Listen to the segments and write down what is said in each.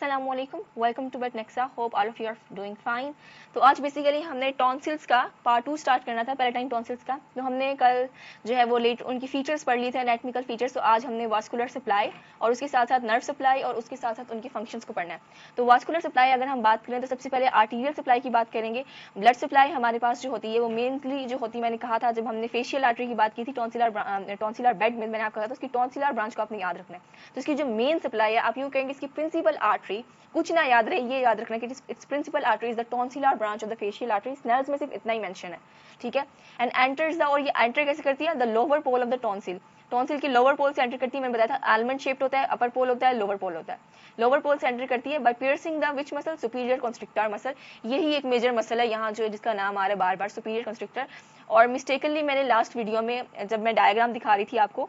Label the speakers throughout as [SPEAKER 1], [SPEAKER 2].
[SPEAKER 1] अस्सलामुअलैकुम, welcome to Bet Nexa, hope all of you are doing fine. तो आज basically हमने टॉन्सिल्स का पार्ट 2 स्टार्ट करना था, पैराटाइन टॉन्सिल्स का। तो हमने कल जो है वो लेट उनकी फीचर्स पढ़ लिए थे, एनाटॉमिकल फीचर्स। तो आज हमने वास्कुलर सप्लाई और उसके साथ साथ नर्व सप्लाई और उसके साथ साथ उनके फंक्शंस को पढ़ना है। तो वास्कुलर सप्लाई अगर हम बात करें तो सबसे पहले आर्टीरियल सप्लाई की बात करेंगे। ब्लड सप्लाई हमारे पास जो होती है वो मेनली जो होती है, मैंने कहा था जब हमने फेशियल आर्टरी की बात की थी, टॉन्सिलर बेड में मैंने आपको कहा था उसकी टॉन्सिलर ब्रांच को आपने याद रखना है। तो इसकी जो मेन सप्लाई है, आप यूँ कहेंगे इसकी प्रिंसिपल आर्टरी, कुछ ना याद रहे, ये याद रखना कि it's principal artery is the tonsillar branch of the facial artery. Snell's में सिर्फ इतना ही मेंशन है, ठीक है। एंड एंटर्स द, और ये एंटर कैसे करती है, the lower pole of the tonsil. Tonsil की लोअर पोल से एंटर करती है, मैंने बताया था आलमंड शेप्ड होता है, अपर पोल होता है, लोअर पोल होता है। लोअर पोल से एंटर करती है by piercing the which muscle, superior constrictor muscle. यही एक मेजर मसल है यहाँ जो जिसका नाम आ रहा है बार बार, सुपीरियर कंस्ट्रिक्टर। और मिस्टेकनली मैंने लास्ट वीडियो में जब मैं डायग्राम दिखा रही थी आपको,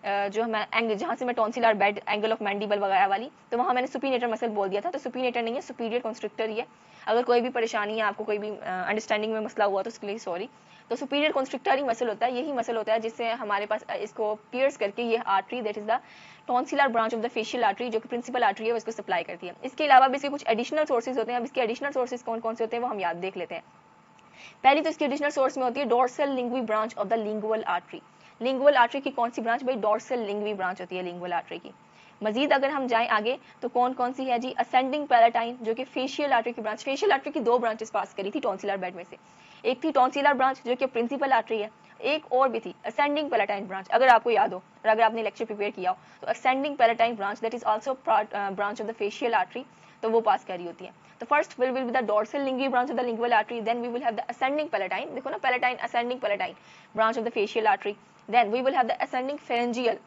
[SPEAKER 1] जो मैं एंगल जहाँ से मैं tonsillar bed, angle of mandible वगैरह वाली, तो वहाँ मैंने सुपीनेटर मसल बोल दिया था। तो सुपीनेटर नहीं है, सुपीरियर कंस्ट्रिक्टर ही है। अगर कोई भी परेशानी है, आपको कोई भी अंडरस्टैंडिंग में मसला हुआ तो उसके लिए सॉरी। तो सुपीरियर कंस्ट्रिक्टर ही मसल होता है, यही मसल होता है जिससे हमारे पास इसको पियर्स करके ये artery, that is the tonsillar branch of the facial artery, जो कि प्रिंसिपल आर्टरी है, उसको सप्लाई करती है। इसके अलावा भी इसके कुछ एडिशनल सोर्सेज होते हैं। अब इसके एडिशनल सोर्सेज कौन कौन से होते हैं वो हम याद देख लेते हैं। पहली तो इसकी एडिशनल सोर्स में होती है dorsal linguae branch of the lingual artery. Lingual artery की कौन सी ब्रांच भाई, डोर्सल लिंग्वी ब्रांच होती है लिंगुअल आर्टरी की। मजीद अगर हम जाएं आगे तो कौन कौन सी है जी, असेंडिंग पैराटाइन, जो कि फेशियल आर्टरी की ब्रांच, फेशियल आर्टरी की दो ब्रांचेस पास करी थी टॉन्सिलर बेड में से। एक थी टॉन्सिलर ब्रांच जो कि प्रिंसिपल आर्टरी है, एक और भी थी असेंडिंग पैराटाइन ब्रांच, अगर आपको याद हो और अगर आपने लेक्चर प्रिपेयर किया हो तो ascending palatine branch that is also branch of the facial artery, तो वो पास करी होती है। तो first will be the dorsal linguae branch of the lingual artery, then we will have the ascending palatine, देखो ना palatine ascending palatine branch of the facial artery, then we will have the ascending pharyngeal.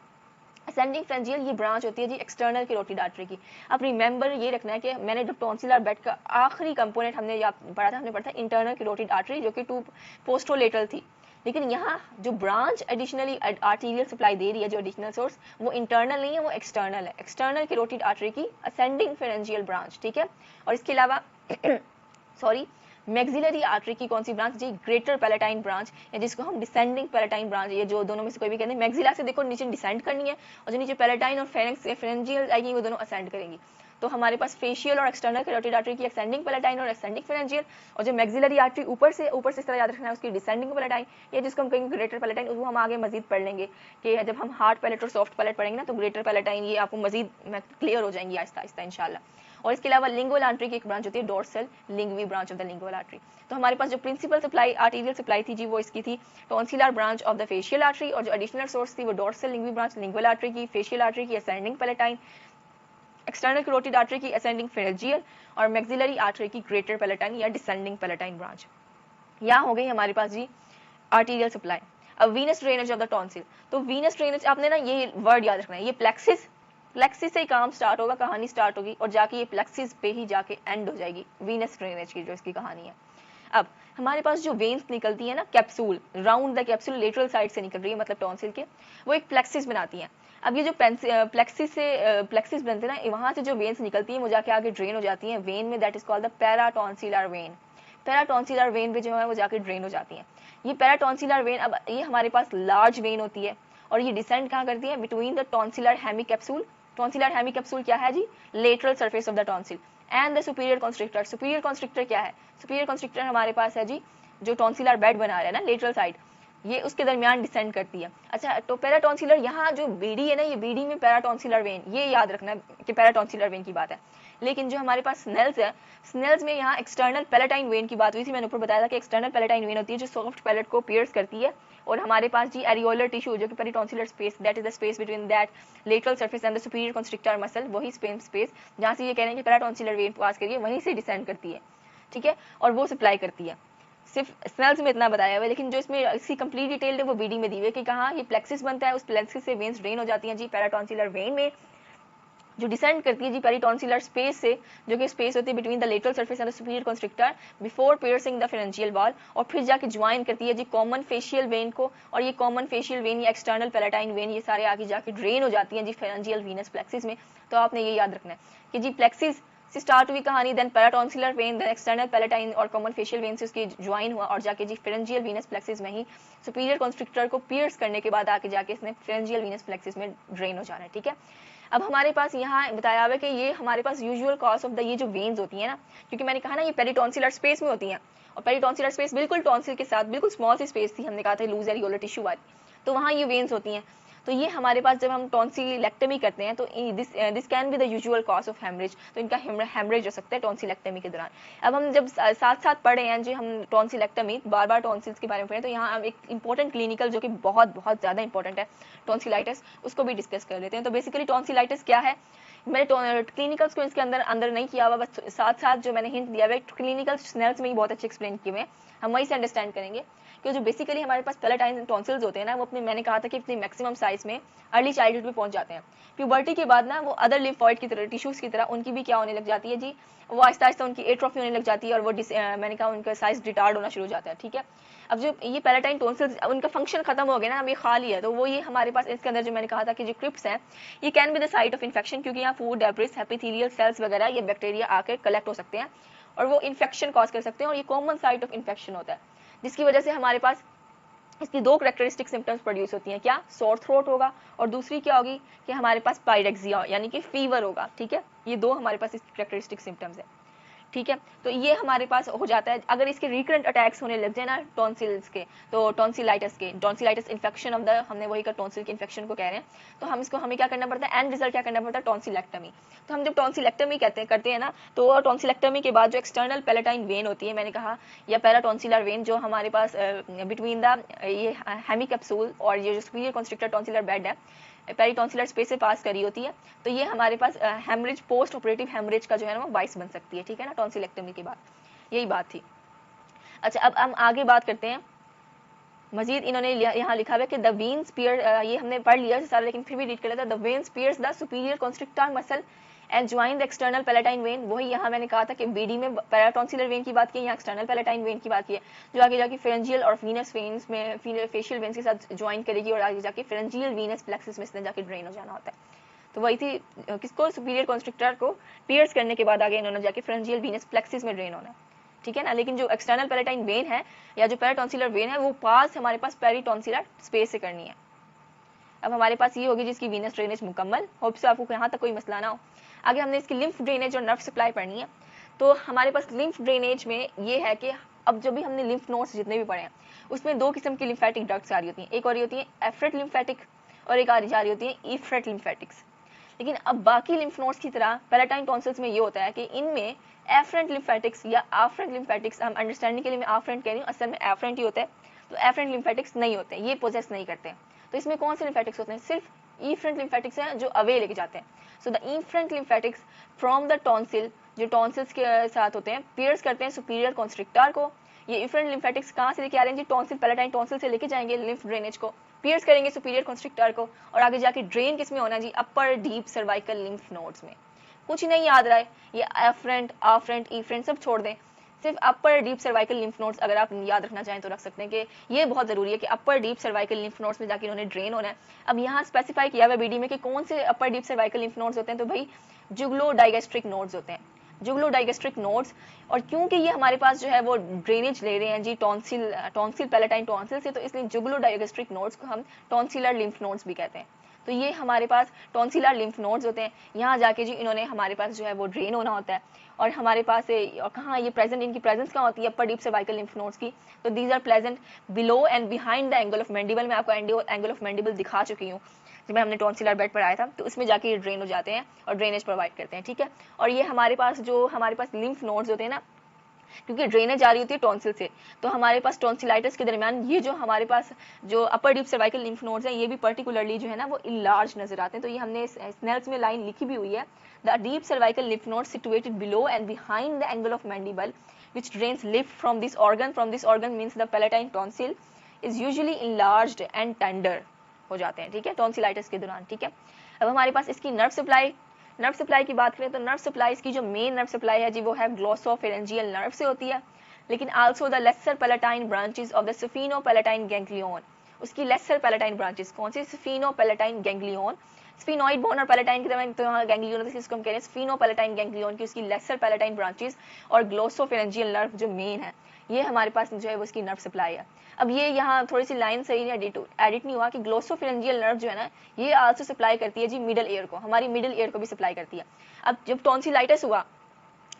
[SPEAKER 1] Ascending pharyngeal ये branch होती है जी external carotid artery की। अब remember ये रखना है कि मैंने जब टॉन्सिलर बेड का आखिरी कंपोनेंट हमने पढ़ा था, हमने पढ़ा था इंटरनल कैरोटिड आर्टरी जो कि टू पोस्टोलेटरल थी। लेकिन यहाँ जो ब्रांच एडिशनली आर्टीरियल सप्लाई दे रही है, जो एडिशनल सोर्स, वो इंटरनल नहीं है, वो एक्सटर्नल है, एक्सटर्नल कैरोटिड आर्टरी की असेंडिंग फेरेंजियल ब्रांच, ठीक है। और इसके अलावा सॉरी मैक्सिलरी आर्टरी की कौन सी ब्रांच जी, ग्रेटर पैलेटाइन ब्रांच, या जिसको हम डिसेंडिंग पैलेटाइन ब्रांच, ये जो दोनों में से कोई भी कहते हैं। मैक्सिला से देखो नीचे डिसेंड करनी है, और जो नीचे पैलेटाइन और फेरेंजियल आएगी वो दोनों असेंड करेंगी। तो हमारे पास फेशियल और एक्सटर्नल कैरोटिड आर्टरी की असेंडिंग पैलेटाइन और असेंडिंग फेरेंजियल, और जो मैक्सिलरी आर्टरी ऊपर से इस तरह याद रखना है, उसकी डिसेंडिंग पैलेटाइन, या जिसको हम कहेंगे ग्रेटर पैलेटाइन, उसको हम आगे मजीद पढ़ लेंगे कि जब हम हार्ड पैलेट और सॉफ्ट पैलेट पढ़ेंगे ना, तो ग्रेटर पैलेटाइन ये आपको मजीद क्लियर हो जाएंगी आहिस्ता आहिस्ता इंशाल्लाह। और इसके अलावा लिंगुअल आर्टरी की एक ब्रांच होती है dorsal linguae branch of the lingual artery. तो हमारे पास जो प्रिंसिपल सप्लाई आर्टीरियल सप्लाई थी जी, वो इसकी थी tonsillar branch of the facial artery, और जो एडिशनल सोर्स थी वो dorsal linguae branch lingual artery की, फेशियल आर्टरी की ascending palatine, external carotid artery की असेंडिंग फेरेंजियल, और मैक्सिलरी आर्टरी की ग्रेटर पैलेटाइन या डिसेंडिंग पैलेटाइन ब्रांच। यहाँ हो गई हमारे पास जी आर्टीरियल सप्लाई। अब Venus drainage of the tonsil, तो वीनस ड्रेनेज आपने ना ये वर्ड याद रखना है, ये प्लेक्सिस, प्लेक्सिस से ही काम स्टार्ट होगा, कहानी स्टार्ट होगी, और जाके ये प्लेक्सिस पे ही जाके एंड हो जाएगी वीनस ड्रेनेज की जो इसकी कहानी है। अब हमारे पास जो वेन्स निकलती है ना, capsule, round the capsule lateral side से निकल रही है, मतलब टॉन्सिल के, वो एक प्लेक्सिस बनाती हैं। अब ये जो प्लेक्सिस बनते हैं ना, वहाँ से जो वेन्स निकलती हैं वो जाके आगे ड्रेन हो जाती हैं वेन में, that is called the paratonsillar vein. Paratonsillar vein पे जो है वो जाके ड्रेन हो जाती हैं ये पैराटॉन्सिलर वेन। अब ये हमारे पास लार्ज वेन होती है, और ये डिसेंड कहाँ करती है, between the tonsillar hemi capsule. Tonsillar hemi capsule क्या है जी, lateral surface of the tonsil, and the superior constrictor. Superior constrictor क्या है, सुपीरियर कॉन्स्ट्रिक्टर हमारे पास है जी जो टॉन्सिलर बेड बना रहा है ना लेटरल साइड, ये उसके दरमियान डिसेंड करती है। अच्छा, तो पैराटॉन्सिलर, यहाँ जो बीडी है ना, ये बीडी में पैराटॉन्सिलर वेन, ये याद रखना है कि पैराटॉन्सिलर वेन की बात है। लेकिन जो हमारे पास स्नेल्स है, स्नेल्स में यहाँ एक्सटर्नल पैलेटाइन वेन की बात हुई थी, मैंने ऊपर बताया था कि एक्सटर्नल पैलेटाइन वेन होती है जो सॉफ्ट पैलेट को पियर्स करती है। और हमारे पास जी एरियोलर टिश्यू जो कि peritonsillar space, that is the space between that lateral surface and the superior constrictor muscle, वही स्पेस जहाँ से ये कह रहे हैं कि पैराटॉन्सिलर वेन पास करिए, वहीं से डिसेंड करती है, ठीक है, और वो सप्लाई करती है। सिर्फ स्नेल्स में इतना बताया हुआ है, लेकिन जो इसमें इसकी कंप्लीट डिटेल है वो बीडी में दी हुई है कि कहाँ ये प्लेक्सिस बनता है, उस प्लेक्सिस से वेन्स ड्रेन हो जाती हैं जी पैराटॉन्सिलर वेन में, जो डिसेंड करती है जी पेरिटॉन्सिलर स्पेस से, जो कि स्पेस होती है between the lateral surface and the superior constrictor before piercing the pharyngeal wall, और फिर जाके ज्वाइन करती है जी कॉमन फेशियल वेन को, और ये कॉमन फेशियल वेन या एक्सटर्नल पैलेटाइन वेन ये सारे आगे जाके ड्रेन हो जाती हैं जी फेरेंजियल वीनस प्लेक्सिस में। तो आपने ये याद रखना है कि जी प्लेक्सिस स्टार्ट हुई कहानी, then paratonsillar vein, then external palatine और कॉमन फेशियल वेन से उसकी ज्वाइन हुआ और जाके जी फेरेंजियल वीनस प्लेक्सिस में ही सुपीरियर कॉन्स्ट्रिक्टर को पियर्स करने के बाद आके जाके इसने फेरेंजियल वीनस प्लेक्सिस में ड्रेन हो जाना है। ठीक है, अब हमारे पास यहाँ बताया हुआ है कि ये हमारे पास यूजुअल कॉज ऑफ द ये जो वेन्स होती है ना, क्योंकि मैंने कहा ना ये पेरिटॉन्सिलर स्पेस में होती हैं और पेरिटॉन्सिलर स्पेस बिल्कुल टॉन्सिल के साथ बिल्कुल स्मॉल सी स्पेस थी, हमने कहा था लूज एरियोलर टिश्यू वाली, तो वहाँ ये वेन्स होती हैं। तो ये हमारे पास जब हम टॉन्सिलेक्टमी करते हैं तो this can be the usual cause of haemorrhage, तो इनका हेमरेज हो सकता है टॉन्सिलेक्टमी के दौरान। अब हम जब साथ साथ पढ़े हैं जी हम टॉन्सिलेक्टमी, बार बार टॉन्सिल्स के बारे में पढ़े, तो यहाँ हम एक इंपॉर्टेंट क्लिनिकल जो कि बहुत बहुत ज़्यादा इंपॉर्टेंट है टॉन्सिलाइटिस, उसको भी डिस्कस कर लेते हैं। तो बेसिकली टॉन्सिलाइटिस क्या है, मैंने क्लिनिकल्स को इसके अंदर नहीं किया हुआ, बस साथ साथ जो मैंने हिंट दिया हुआ है क्लिनिकल स्नेल्स में ही बहुत अच्छे एक्सप्लेन किए हुए हैं, हम वहीं से अंडरस्टैंड करेंगे कि जो बेसिकली हमारे पास पैलेटाइन टॉन्सिल्स होते हैं ना, वो अपने मैंने कहा था कि अपनी मैक्सिमम साइज में अर्ली चाइल्डहुड में पहुंच जाते हैं। प्यूबर्टी के बाद ना वो अदर लिम्फॉइड की तरह टिश्यूज की तरह उनकी भी क्या होने लग जाती है जी, वो आहिस्ता आहिस्ता उनकी एट्रोफी होने लग जाती है और वो मैंने कहा उनका साइज रिटार्ड होना शुरू हो जाता है। ठीक है, अब जो ये पैलेटाइन टॉन्सिल्स उनका फंक्शन खत्म हो गया ना, अब ये खाली है, तो वो ये हमारे पास इसके अंदर जो मैंने कहा था कि जो क्रिप्स हैं ये can be the site of infection, क्योंकि यहाँ फूड डेब्रिस एपिथेलियल सेल्स वगैरह ये बैक्टीरिया आकर कलेक्ट हो सकते हैं और वो इन्फेक्शन कॉज कर सकते हैं और ये कॉमन साइट ऑफ इन्फेक्शन होता है, जिसकी वजह से हमारे पास इसकी दो करेक्टरिस्टिक सिम्टम्स प्रोड्यूस होती हैं, क्या सोर थ्रोट होगा और दूसरी क्या होगी कि हमारे पास पायरेक्सिया यानी कि फीवर होगा। ठीक है, ये दो हमारे पास इसकी करेक्टरिस्टिक सिम्टम्स है। ठीक है, तो ये हमारे पास हो जाता है अगर इसके रिकरेंट अटैक्स होने लग जाए ना टॉन्सिल्स के, तो टॉन्सिलाइटिस इन्फेक्शन ऑफ द, हमने वही का टॉन्सिल के इन्फेक्शन को कह रहे हैं, तो हमें क्या करना पड़ता है, एंड रिजल्ट क्या करना पड़ता है, टॉन्सिलेक्टमी। करते हैं टॉन्सिलेक्टमी करते हैं ना, तो टॉन्सिलेक्टमी के बाद जो एक्सटर्नल पैलेटाइन वेन होती है मैंने कहा, या पैराटॉन्सिलर वेन जो हमारे पास बिटवीन द ये हेमिकैप्सूल और ये जो सुपीरियर कॉन्स्ट्रिक्टर टॉन्सिलर बेड है पेरिटॉन्सिलर स्पेस से पास करी होती है, तो ये हमारे पास हेमरेज पोस्ट ऑपरेटिव हेमरेज का जो है ना वो बाइस बन सकती है। ठीक है ना, टॉन्सिलेक्टमी के बाद यही बात थी। अच्छा, अब हम आगे बात करते हैं मजीद। इन्होंने यहाँ लिखा हुआ है कि द वेन स्पीयर, ये हमने पढ़ लिया सारा लेकिन फिर भी रीड कर लेता है, the vein spears the superior constrictor muscle and join the external palatine vein. वही यहाँ मैंने कहा था कि बीडी में पैराटॉन्सिलर वेन की बात की, यहाँ एक्सटर्नल पैलेटाइन वेन की बात की है, जो आगे जाके फेरेंजियल और वीनस वेन्स में फेशियल वेन्स के साथ ज्वाइन करेगी और आगे जाके फेरेंजियल वीनस प्लेक्सिस में इसने जाके ड्रेन हो जाना होता है। तो वही थी किसको, सुपीरियर कॉन्स्ट्रिक्टर को पियर्स करने के बाद आगे इन्होंने जाके फेरेंजियल वीनस प्लेक्सिस में ड्रेन होना है। ठीक है ना, लेकिन जो एक्सटर्नल पैलेटाइन वेन है या जो पैराटॉन्सिलर वेन है वो पास हमारे पास पेरिटॉन्सिलर स्पेस से करनी है। अब हमारे पास ये होगी जिसकी वीनस ड्रेनेज मुकम्मल। होप से आपको यहाँ तक कोई मसला ना हो। आगे हमने इसकी लिम्फ ड्रेनेज और नर्व सप्लाई पढ़नी है। तो हमारे पास लिम्फ ड्रेनेज में ये है कि अब जो भी हमने लिम्फ नोड्स जितने भी पढ़े हैं उसमें दो किस्म की लिम्फेटिक डक्ट्स आ रही होती हैं, एक और होती है एफ्रेट लिम्फेटिक और एक आ रही होती है इफ्रेट लिम्फेटिक्स। लेकिन अब बाकी लिम्फ नोड्स की तरह पैलेटाइन टॉन्सिल्स में ये होता है कि इनमें एफ्रेंट लिम्फेटिक्स या आफ्रेंट लिम्फेटिक्स, हम अंडरस्टैंडिंग के लिए मैं आफ्रेंट कह रही हूँ, असल में एफ्रेंट ही होता है, तो एफ्रेंट लिम्फेटिक्स नहीं होते, ये पोजेस नहीं करते। तो इसमें कौन से लिम्फेटिक्स होते हैं, सिर्फ इफ्रेंट लिम्फेटिक्स हैं जो अवे लेके जाते हैं। So the efferent lymphatics from the tonsil, जो टॉन्सिल्स के साथ होते हैं, पियर्स करते हैं सुपीरियर कॉन्स्ट्रिक्टर को। ये इफ्रेंट लिम्फेटिक्स कहाँ से लेके आ रहे हैं जी, टॉन्सिल पैलेटाइन टॉन्सिल से लेके जाएंगे लिम्फ ड्रेनेज को, पियर्स करेंगे सुपीरियर कॉन्स्ट्रिक्टर को और आगे जाके ड्रेन किस में होना जी, अपर डीप सर्वाइकल लिम्फ नोड्स में। कुछ नहीं याद रहा है, ये एफ्रेंट आफ्रेंट इफ्रेंट सब छोड़ दें, सिर्फ अपर डीप सर्वाइकल लिम्फ नोड्स अगर आप याद रखना चाहें तो रख सकते हैं कि ये बहुत जरूरी है कि अपर डीप सर्वाइकल लिम्फ नोड्स में जाके उन्होंने ड्रेन होना है। अब यहाँ स्पेसिफाई किया हुआ बीडी में कि कौन से अपर डीप सर्वाइकल लिम्फ नोड्स होते हैं, तो भाई जुगलो डाइगेस्ट्रिक नोड्स होते हैं, जुगलो डाइगेस्ट्रिक नोड्स। और क्योंकि ये हमारे पास जो है वो ड्रेनेज ले रहे हैं जी टॉन्सिल पैलेटाइन टॉन्सिल से, तो इसलिए जुगलो डाइगेस्ट्रिक नोड्स को हम टॉन्सिलर लिम्फ नोड्स भी कहते हैं। तो ये हमारे पास टॉन्सिलर लिम्फ नोड्स होते हैं, यहाँ जाके जी इन्होंने हमारे पास जो है वो ड्रेन होना होता है। और हमारे पास कहाँ ये प्रेजेंट, इनकी प्रेजेंस कहाँ होती है upper deep cervical lymph nodes की, तो these are present below and behind the angle of mandible. मैं आपको एंगल ऑफ मैंडिबल दिखा चुकी हूँ जब हमने टॉन्सिलर बेड पर आया था, तो उसमें जाके ये ड्रेन हो जाते हैं और ड्रेनेज प्रोवाइड करते हैं। ठीक है, और ये हमारे पास लिम्फ नोड्स होते हैं ना, क्योंकि ड्रेनेज आ रही होती है टॉन्सिल से, तो हमारे पास टॉन्सिलाइटिस के दरमियान ये जो हमारे पास जो अपर डीप सर्वाइकल लिम्फ नोड्स हैं ये भी पर्टिकुलरली जो है ना वो इनलार्ज नजर आते हैं। तो ये हमने स्नेल्स में लाइन लिखी भी हुई है, the deep cervical lymph node situated below and behind the angle of mandible which drains lymph from this organ means the palatine tonsil is usually enlarged and tender हो जाते हैं। ठीक है, टॉन्सिलाइटिस के दौरान। ठीक है, अब हमारे पास इसकी नर्व सप्लाई की बात करें तो नर्व सप्लाई, इसकी जो मेन नर्व सप्लाई है जी वो है ग्लोसोफेरेंजियल नर्व से होती है, लेकिन also the lesser palatine branches of the spheno palatine ganglion. उसकी लेसर पैलेटाइन ब्रांचेस कौन सी, spheno palatine ganglion sphenoid bone और पैलेटाइन की तरह तो यहाँ गैंग्लियन इसको हम कह रहे हैं स्फीनोपैलेटाइन गैंग्लियन की उसकी लेसर पैलेटाइन ब्रांचेस और ग्लोसोफेरेंजियल नर्व जो मेन है, ये हमारे पास जो है वो उसकी नर्व सप्लाई है। अब ये यहाँ थोड़ी सी लाइन सही एडिट नहीं हुआ कि ग्लोसोफेरेंजियल नर्व जो है ना ये आल्सो सप्लाई करती है जी मिडल ईयर को, हमारी मिडल ईयर को भी सप्लाई करती है। अब जब टॉन्सिलाइटिस हुआ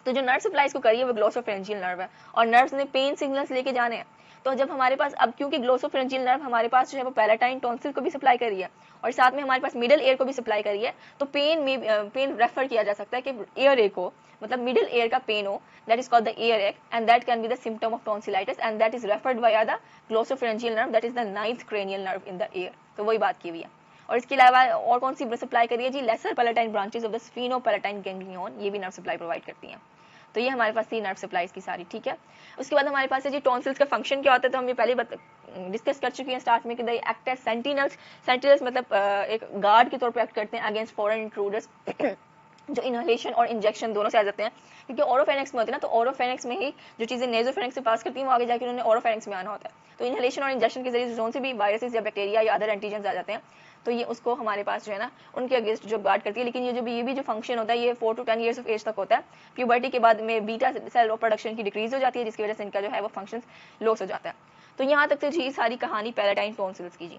[SPEAKER 1] तो जो नर्व सप्लाई इसको करी है वो ग्लोसोफेरेंजियल नर्व है और नर्व्स ने पेन सिग्नल्स लेके जाने हैं। तो जब हमारे पास अब क्योंकि ग्लोसोफेरेंजियल नर्व हमारे पास जो है वो पैलेटाइन टॉन्सिल को भी सप्लाई करी है और साथ में हमारे पास मिडल एयर को भी सप्लाई करी है, तो पेन रेफर किया जा सकता है कि एयर एक हो, मतलब मिडल एयर का पेन हो, that is called the earache and that can be the symptom of tonsillitis and that is referred by the glossopharyngeal nerve, that is the 9th cranial nerve in the ear। तो वही बात की हुई है। और इसके अलावा और कौन सी सप्लाई करी है जी, lesser palatine branches of the sphenopalatine ganglion, ये भी नर्व सप्लाई प्रोवाइड करती हैं। तो ये हमारे पास थी नर्व सप्लाईज की सारी, ठीक है। उसके बाद हमारे पास है जी टॉन्सिल्स का फंक्शन क्या होता है, तो हम ये पहले डिस्कस कर चुके हैं स्टार्ट में कि they act as sentinels. Sentinels मतलब एक गार्ड के तौर पे एक्ट करते हैं अगेंस्ट फॉरेन इंट्रूडर्स जो इनहेलेशन और इंजेक्शन दोनों से आ जाते हैं, क्योंकि ओरोफेनिक्स में होती है ना, तो ओरोफेनिक्स में ही जो चीज़ें नेजोफेनिक्स से पास करती हैं वो आगे जाकर उन्होंने ओरोफेनिक्स में आना होता है। तो इनहेलेशन और इंजेक्शन के जरिए जोन से भी वायरसेस या बैक्टीरिया या अदर एंटीजन्स आ जाते हैं, तो ये उसको हमारे पास जो है ना उनके अगेंस्ट जो गार्ड करती है। लेकिन ये भी जो फंक्शन होता है ये 4 to 10 ईयर्स ऑफ एज तक होता है। प्यूबर्टी के बाद में बीटा सेल प्रोडक्शन की डिक्रीज हो जाती है, जिसकी वजह से इनका जो है वो फंक्शन लॉस हो जाता है। तो यहाँ तक तो जी सारी कहानी पैलेटाइन टॉन्सिल्स की जी।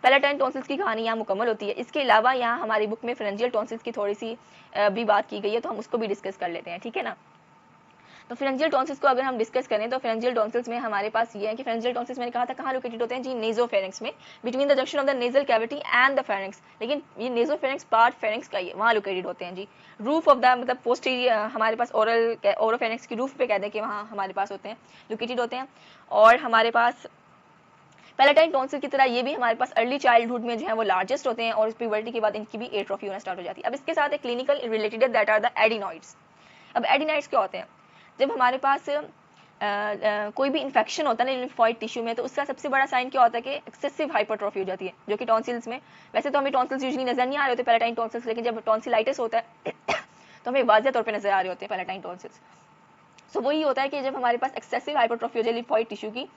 [SPEAKER 1] पैलेटाइन टॉन्सिल्स की कहानी यहाँ मुकम्मल होती है। इसके अलावा यहाँ हमारी बुक में फेरेंजियल टॉन्सिल्स की थोड़ी सी भी बात की गई है, तो हम उसको भी डिस्कस कर लेते हैं, ठीक है ना। तो फेरेंजियल टॉन्सिल्स को अगर हम डिस्कस करें तो फेरेंजियल टॉन्सिल्स में हमारे पास ये है कि फेरेंजियल टॉन्सिल्स मैंने कहा था कहाँ लोकेटेड होते हैं जी, नेजोफेरिंक्स में, between the junction of the nasal cavity and the pharynx. लेकिन ये नेजोफेरिंक्स पार्ट फेरिंक्स का ही है, वहाँ लोकेटेड होते हैं जी। रूफ ऑफ द मतलब पोस्टीरियर हमारे पास ओरोफेरिंक्स की रूफ पे कहते हैं कि वहाँ हमारे पास होते हैं, लोकेटेड होते हैं। और हमारे पास पैलेटाइन टॉन्सिल की तरह ये भी हमारे पास अर्ली चाइल्डहुड में जो है वो लार्जेस्ट होते हैं और प्यूबर्टी के बाद इनकी भी एट्रोफी होना स्टार्ट हो जाती है। अब इसके साथ एक clinical related that are the adenoids. अब एडिनॉइड्स क्या होते हैं, जब हमारे पास कोई भी इन्फेक्शन होता है ना लिम्फोइड टिश्यू में, तो उसका सबसे बड़ा साइन क्या होता है कि एक्सेसिव हाइपरट्रॉफी हो जाती है, जो कि टॉन्सिल्स में, वैसे तो हमें टॉन्सिल्स यूजुअली नजर नहीं आ रहे होते पैलेटाइन टॉन्सिल्स, लेकिन जब टॉन्सिलाइटिस होता है तो हमें वाज़ेह तौर पे नजर आ रहे होते हैं पैलेटाइन टॉन्सिल्स। सो वही होता है कि जब हमारे पास एक्सेसिव हाइपरट्रॉफी हो जाए लिम्फोइड टिश्यू की,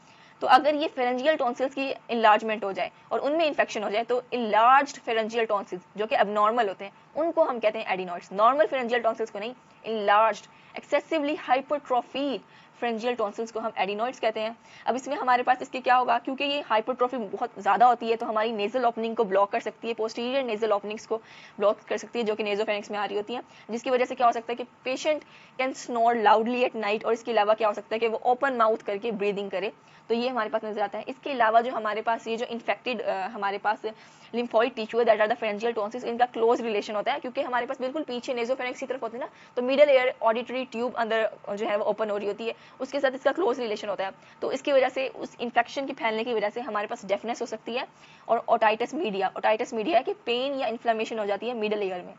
[SPEAKER 1] तो अगर ये फेरेंजियल टॉन्सिल्स की इनलार्जमेंट हो जाए और उनमें इन्फेक्शन हो जाए, तो इनलार्ज्ड फेरेंजियल टॉन्सिल्स जो कि अबनॉर्मल होते हैं उनको हम कहते हैं एडिनॉइड्स। नॉर्मल फेरेंजियल टॉन्सिल्स को नहीं, enlarged excessively hypertrophy pharyngeal tonsils को हम एडिनॉइड्स कहते हैं। अब इसमें हमारे पास इसके क्या होगा, क्योंकि ये हाइपरट्रॉफी बहुत ज़्यादा होती है तो हमारी नेजल ओपनिंग को ब्लॉक कर सकती है, पोस्टीरियर नेजल ओपनिंग्स को ब्लॉक कर सकती है, जो कि नेजोफेरिंक्स में आ रही होती है, जिसकी वजह से क्या हो सकता है कि patient can snore loudly at night. और इसके अलावा क्या हो सकता है कि वो ओपन माउथ करके ब्रीदिंग करे, तो ये हमारे पास नजर आता है। इसके अलावा जो हमारे पास ये जो इन्फेक्टेड हमारे पास लिम्फोइड टिश्यू है that are the pharyngeal tonsils, इनका क्लोज रिलेशन होता है, क्योंकि हमारे पास बिल्कुल पीछे नेजोफेरिंक्स की तरफ होती है ना, तो मिडल एयर ऑडिटरी ट्यूब अंदर जो है वो ओपन हो रही होती है, उसके साथ इसका क्लोज रिलेशन होता है। तो इसकी वजह से उस इन्फेक्शन की फैलने की वजह से हमारे पास डेफनेस हो सकती है और ओटाइटिस मीडिया है कि पेन या इन्फ्लेमेशन हो जाती है मिडल एयर में।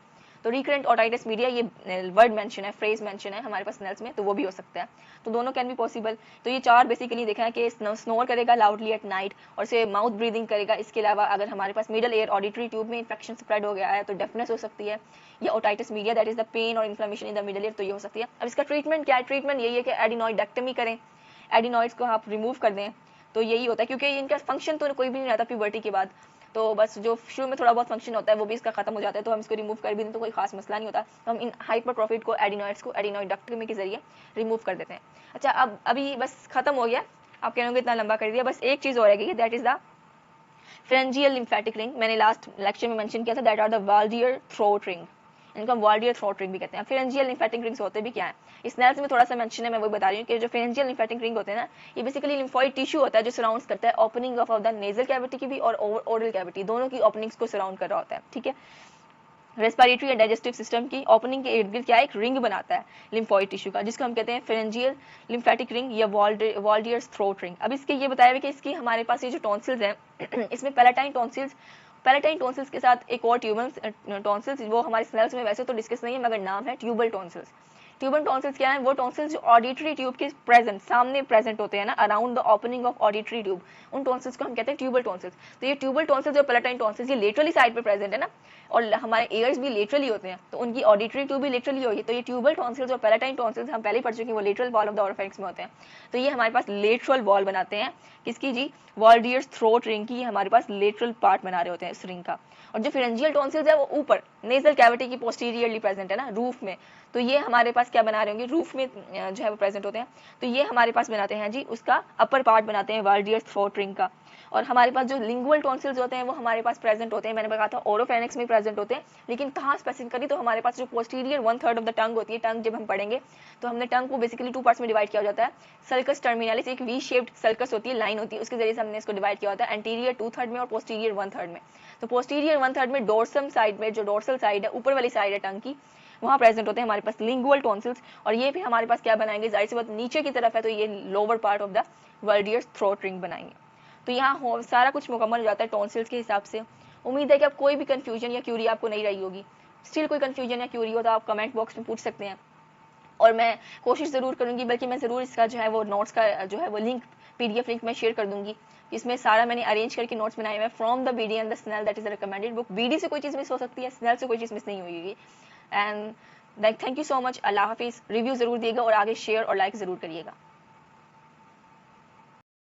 [SPEAKER 1] तो रिकरेंट ओटाइटिस मीडिया ये वर्ड मेंशन है, फ्रेज मेंशन है हमारे पास नल्स में, तो वो भी हो सकता है। तो दोनों कैन बी पॉसिबल। तो ये चार बेसिकली देखा है कि स्नोर करेगा लाउडली एट नाइट और से माउथ ब्रीदिंग करेगा। इसके अलावा अगर हमारे पास मिडल एयर ऑडिटरी ट्यूब में इन्फेक्शन स्प्रेड हो गया है तो डेफनेस हो सकती है, या otitis media that is the pain और inflammation in the middle ear, तो ये हो सकती है। अब इसका ट्रीटमेंट क्या है, ट्रीटमेंट यही है कि एडिनॉइडेक्टमी करें, एडिनॉइड्स को आप रिमूव कर दें, तो यही होता है, क्योंकि इनका फंक्शन तो कोई भी नहीं रहता प्यूबर्टी के बाद, तो बस जो शुरू में थोड़ा बहुत फंक्शन होता है वो भी इसका खत्म हो जाता है, तो हम इसको रिमूव कर भी दें तो कोई खास मसला नहीं होता। तो हम इन हाइपरट्रॉफिड को एडिनॉइड्स को एडिनॉइडेक्टमी के जरिए रिमूव कर देते हैं। अच्छा, अब अभी बस खत्म हो गया, आप कह रहे इतना लंबा कर दिया, बस एक चीज़ और रहेगी, दैट इज द फेरेंजियल लिम्फेटिक रिंग। मैंने लास्ट लेक्चर में मेंशन किया था, that are the Waldeyer throat ring, इनको हम वाल्डियर थ्रोट रिंग भी कहते हैं। फेरेंजियल लिम्फेटिक रिंग्स होते भी क्या है, इस नल्स में थोड़ा सा मेंशन है, मैं वही बता रही हूँ कि जो फेरेंजियल लिम्फेटिक रिंग होते हैं ना, ये बेसिकली लिम्फोइड टिश्यू होता है जो सराउंड्स करता है opening of the nasal cavity की भी और ओरल कैविटी, दोनों की ओपनिंग्स को सराउंड कर रहा होता है, ठीक है। रेस्पिरेटरी एंड डाइजेस्टिव सिस्टम की ओपनिंग के इर्द गिर्द क्या एक रिंग बनाता है लिम्फोइड टिश्यू का, जिसको हम कहते हैं फेरेंजियल लिम्फेटिक रिंग या वाल्डियर्स थ्रोट रिंग। अब इसके ये बताया हुआ कि इसकी हमारे पास ये जो टॉन्सिल्स हैं इसमें पैलेटाइन टॉन्सिल्स के साथ एक और ट्यूबल टॉन्सिल्स, वो हमारे स्नेल्स में वैसे तो डिस्कस नहीं है मगर नाम है ट्यूबल टॉन्सिल्स। ट्यूबल टॉन्सिल्स क्या है? वो टॉन्सिल्स जो ऑडिटरी ट्यूब के प्रेजेंट, सामने प्रेजेंट होते हैं ना, around the opening of auditory tube, उन टॉन्सिल्स को हम कहते हैं ट्यूबल टॉन्सिल्स। तो ये ट्यूबल टॉन्सिल्स और पैलेटाइन टॉन्सिल्स ये लेटरली साइड पे प्रेजेंट है ना, और हमारे एयर्स भी लेटरली होते हैं, तो उनकी ऑडिटरी ट्यूब भी लेटरली होगी। तो ये ट्यूबल टॉन्सिल्स और पैलेटाइन टॉन्सिल्स हम पहले ही पढ़ चुके हैं, वो लेटरल वॉल ऑफ द ओरोफैरिंक्स में होते हैं। तो ये हमारे पास लेटरल वॉल बनाते हैं, किसकी जी? वॉल्डियर्स थ्रोट रिंग की, हमारे पास लेटरल पार्ट बना रहे होते हैं इस रिंग का। और जो फेरेंजियल टॉन्सिल्स है वो ऊपर नेजल कैविटी की पोस्टीरियरली प्रेजेंट है ना, रूफ में। तो ये हमारे पास क्या बना रहे होंगे? रूफ में जो है वो प्रेजेंट होते हैं। तो ये हमारे पास बनाते हैं जी उसका अपर पार्ट बनाते हैं वॉल्डियर्स थ्रोट रिंग का। और हमारे पास जो लिंगुअल टॉन्सिल्स होते हैं वो हमारे पास प्रेजेंट होते हैं, मैंने कहा था ओरोफेरिंक्स में प्रेजेंट होते हैं, लेकिन कहाँ स्पेसिफिकली? तो हमारे पास जो पोस्टीरियर 1/3 ऑफ द टंग होती है, टंग जब हम पढ़ेंगे तो हमने टंग को बेसिकली 2 पार्ट्स में डिवाइड किया जाता है। सल्कस टर्मिनालिस एक वी शेप्ड सल्कस होती है, लाइन होती है, उसके जरिए से हमने इसको डिवाइड किया होता है एंटीरियर 2/3 में और पोस्टीरियर 1/3 में। तो पोस्टीरियर 1/3 में डोर्सम साइड में, जो डोर्सल साइड है, ऊपर वाली साइड है टंग की, वहाँ प्रेजेंट होते हैं हमारे पास लिंगुअल टॉन्सिल्स। और ये भी हमारे पास क्या बनाएंगे? जाहिर सी बात नीचे की तरफ है, तो ये lower part of the Waldeyer's throat ring बनाएंगे। तो यहाँ सारा कुछ मुकम्मल हो जाता है टॉन्सिल्स के हिसाब से। उम्मीद है कि अब कोई भी कंफ्यूजन या क्यूरी आपको नहीं रही होगी। स्टिल कोई कंफ्यूजन या क्यूरी हो तो आप कमेंट बॉक्स में पूछ सकते हैं, और मैं कोशिश ज़रूर करूँगी, बल्कि मैं ज़रूर इसका जो है वो नोट्स का जो है वो लिंक, PDF लिंक मैं शेयर कर दूँगी। इसमें सारा मैंने अरेंज करके नोट्स बनाए हुए हैं from the BD and the Snell, that is a recommended book. BD से कोई चीज़ मिस हो सकती है, स्नेल से कोई चीज़ मिस नहीं होगी। And thank you so much. अल्लाह हाफिज़। रिव्यू ज़रूर दिएगा और आगे शेयर और लाइक ज़रूर करिएगा।